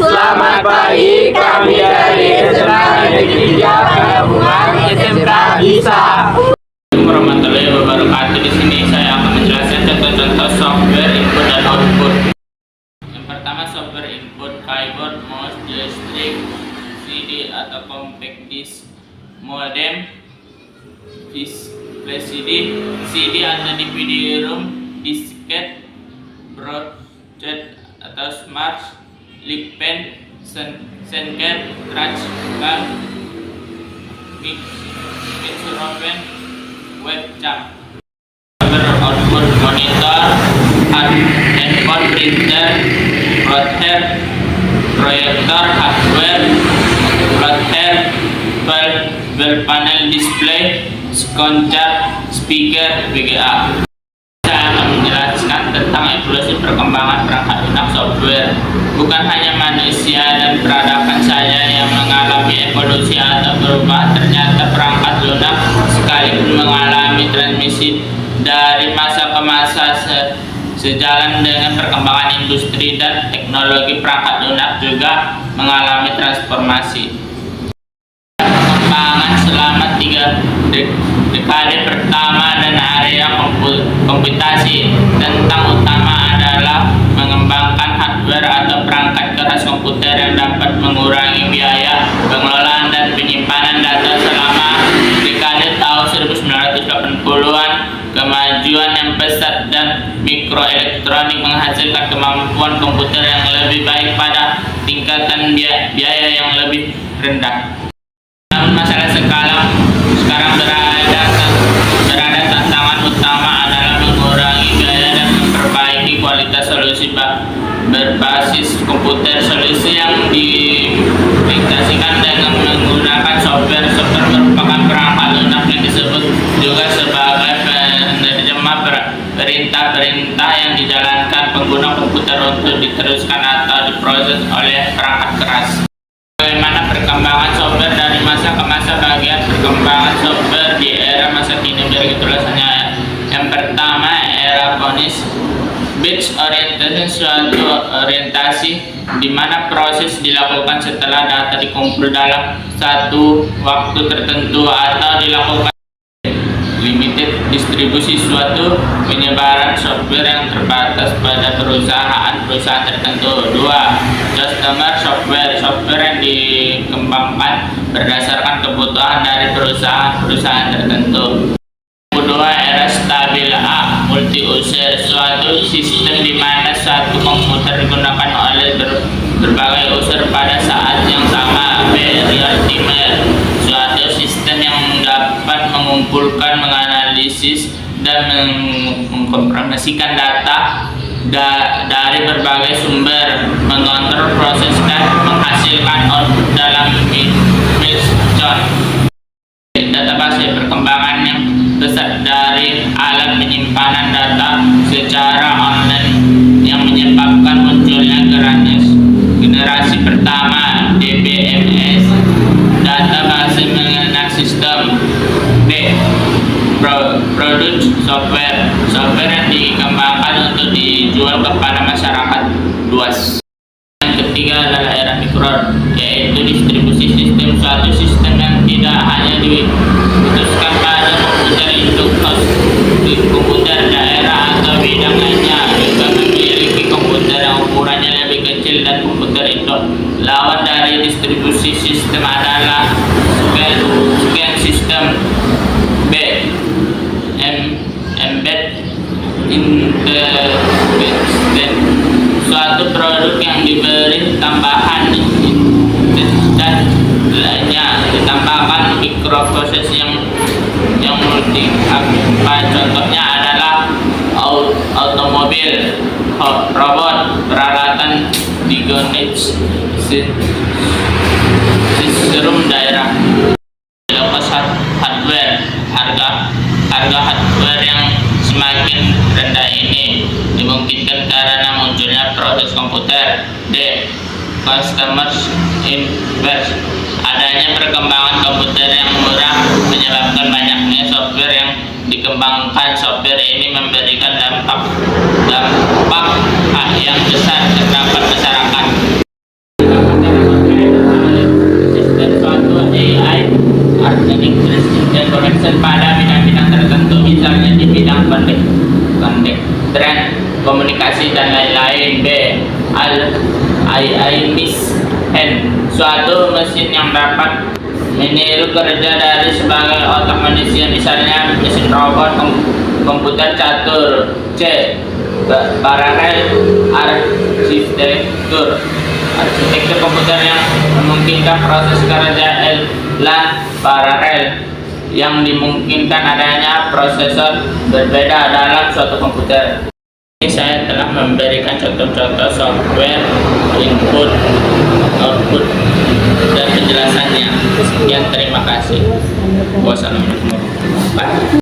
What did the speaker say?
Selamat pagi, kami dari SMA Negeri 3 Gabungan SMK Bisa. Warahmatullahi wabarakatuh. Di sini saya akan menjelaskan contoh-contoh software input dan output. Yang pertama, software input: keyboard, mouse, joystick, CD atau compact disc, modem, flash CD atau DVD ROM, disket, broadcast atau smart, lip pen, SendCard, touchpad, microphone, webcam. Output: monitor, handphone, printer, plotter, proyektor, hardware, plotter, 12 panel display, soundcard, speaker, VGA. Saya akan menjelaskan tentang evolusi perkembangan perangkat lunak software. Bukan hanya manusia dan peradaban saja yang mengalami evolusi atau berubah, ternyata perangkat lunak sekalipun mengalami transmisi dari masa ke masa. Sejalan dengan perkembangan industri dan teknologi, perangkat lunak juga mengalami transformasi. Perkembangan selama 3 dekade pertama dan area komputasi tentang utama adalah mengembangkan hardware atau perangkat keras komputer yang dapat mengurangi biaya pengelolaan dan penyimpanan data. Selama dekade tahun 1980-an, kemajuan yang pesat dan mikroelektronik menghasilkan kemampuan komputer yang lebih baik pada tingkatan biaya yang lebih rendah. Namun masalah sekarang berada tantangan utama adalah mengurangi biaya dan memperbaiki kualitas solusi berbasis komputer. Solusi yang diaplikasikan dengan menggunakan software merupakan perangkat lunak yang disebut juga sebagai penerjemah perintah-perintah yang dijalankan pengguna komputer untuk diteruskan atau diproses oleh perangkat keras. Bagaimana perkembangan software dari masa ke masa? Bagian perkembangan software di era masa kini berikut ulasannya. Yang pertama, era Konnis. Batch orientation, suatu orientasi di mana proses dilakukan setelah data dikumpul dalam satu waktu tertentu, atau dilakukan limited distribusi, suatu penyebaran software yang terbatas pada perusahaan tertentu. 2. Customer software, software yang dikembangkan berdasarkan kebutuhan dari perusahaan tertentu. Kedua, era stabil A, multi-user, suatu sistem di mana satu komputer digunakan oleh berbagai user pada saat yang sama. B, real timer, suatu sistem yang dapat mengumpulkan, menganalisis, dan mengkompresikan data dari berbagai sumber, mengontrol proses dan menghasilkan output dalam milestone. Database, perkembangan yang besar dari alat penyimpanan data secara online yang menyebabkan munculnya generasi pertama DBMS, database mengenal sistem. B, product software, software yang dikembangkan untuk dijual kepada masyarakat luas. Yang ketiga adalah era mikro, yaitu distribusi sistem, suatu sistem yang tidak hanya diputuskan pada komputer induk di komputer daerah atau bidang lainnya, juga memiliki komputer yang ukurannya lebih kecil dan komputer induk. Lawan dari distribusi sistem adalah scan system. B, embed intelligence, suatu produk yang diberi tambahan dan lainnya ditambahkan mikroproses yang multi. Contohnya adalah automobil, robot, peralatan diagnosis, sistem daerah. Hardware, harga hardware yang semakin rendah ini dimungkinkan karena munculnya proses komputer. D, customers inverse, adanya perkembangan komputer yang murah menyebabkan banyaknya software yang dikembangkan. Software ini memberikan dampak yang besar terhadap masyarakat. lain. B. N. Suatu mesin yang dapat meniru kerja dari sebagai otak manusia, misalnya mesin robot, komputer catur. C. Paralel arsitektur. Arsitektur komputer yang memungkinkan proses kerja adalah paralel, yang dimungkinkan adanya prosesor berbeda dalam suatu komputer. Ini saya telah memberikan contoh-contoh software, input, output, dan penjelasannya. Sekian, terima kasih. Wassalamualaikum warahmatullahi wabarakatuh.